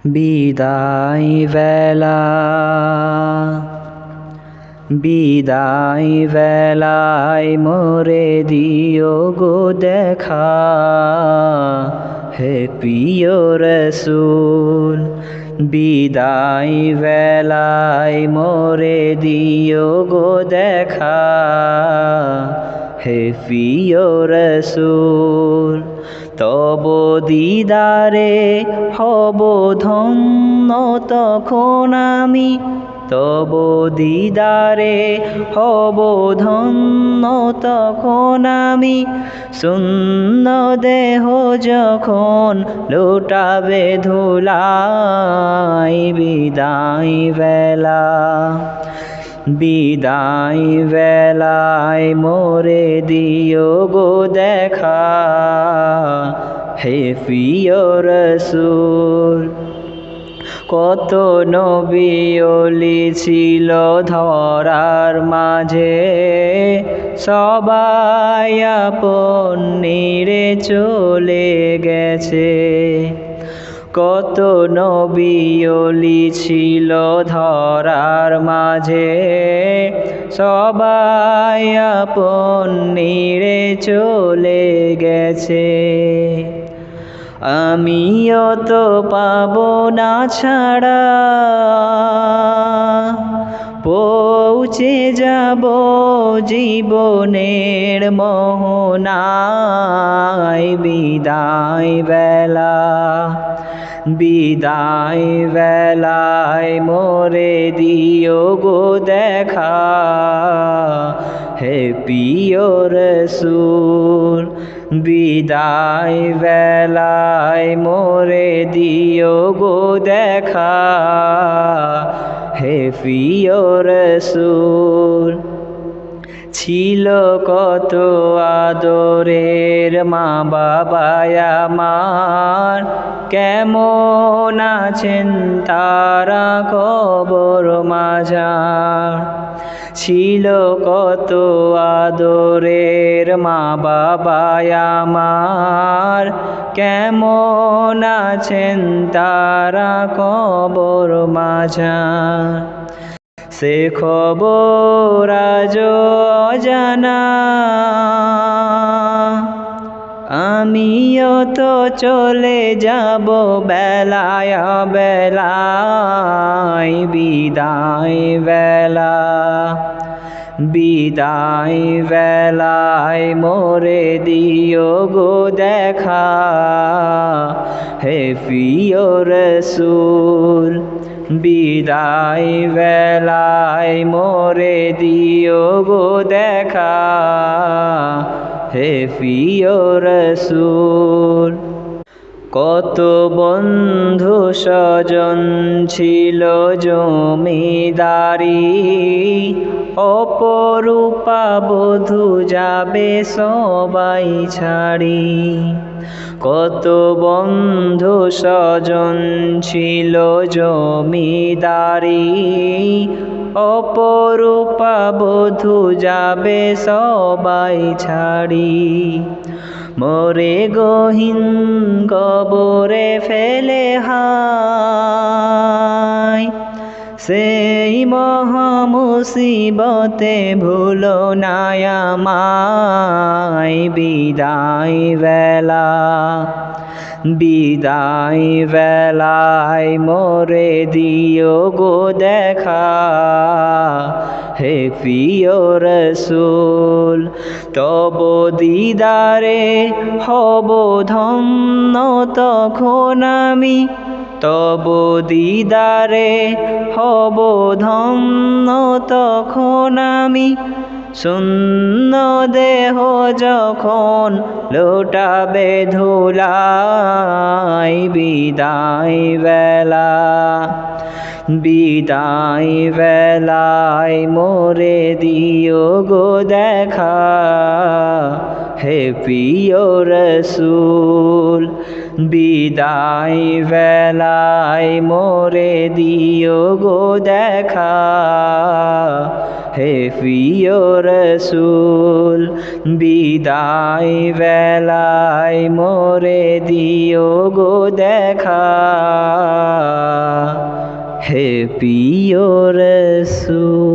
বিদায় বেলা, বিদায় বেলায় মোরে দিও গো দেখা, হে প্রিয় রসূল। বিদায় বেলায় মোরে দিও গো দেখা, হে প্রিয় রসূল। তব দিদারে হব ধন্য তখন আমি, তব দিদারে হব ধন্য তখন আমি। শূন্য দেহ যখন লুটাবে ধুলাই, বিদায় বেলা, বিদায় বেলায় মোরে দিও গো দেখা, হে প্রিয় রসূল। কত নবী ওলি ছিল ধরার মাঝে, সবাই আপন নিরে চলে গেছে। কত নবী ওলি ছিল ধরার মাঝে, সবাই আপন নিরে চলে গেছে। আমিও তো পাবো না ছাড়া, পৌঁছে যাব জীবনের মোহনায়। বিদায় বেলা, বিদায় বেলায় মোরে দিও গো দেখা, হে প্রিয় রসূল। বিদায় বেলায় মোরে দিও গো দেখা, হে প্রিয় রসূল। ছিল কত আদরের মা বাবায় আমার, কেমন আছেন তারা কবর মাঝার। ছিল কত আদরের মা বাবায় আমার, কেমন আছেন তারা কবর মাঝার। সে খবর আজ অজানা, আমিও তো চলে যাব বেলায় বেলায়। বিদায় বেলা, বিদায় বেলায় মোরে দিও গো দেখা, হে প্রিয় রসূল। বিদায় বেলায় মোরে দিও গো দেখা, হে প্রিয় রসূল। কত বন্ধু স্বজন ছিল জমিদারি, অপরূপা বধূ যাবে সবাই ছাড়ি। কত বন্ধু স্বজন ছিল জমিদারি, অপরূপা বধূ যাবে সবাই ছাড়ি। মোরে গহীন কবরে ফেলে হায়, সেই মহা মুসিবতে ভুলো না আমায়। বিদায় বেলা, বিদায় বেলায় মোরে দিও গো দেখা, হে প্রিয় রসূল। তব দিদারে হব ধন্য তখন আমি, তব দিদারে হব ধন্য তখন আমি। শূন্য দেহ যখন লুটাবে ধুলাই, বিদায় বেলা, বিদায় বেলায় মোরে দিও গো দেখা, হে প্রিয় রসূল। বিদায় বেলায় মোরে দিও গো দেখা, হে প্রিয় রসূল। বিদায় বেলায় মোরে দিও গো দেখা। হে প্রিয় রসূল।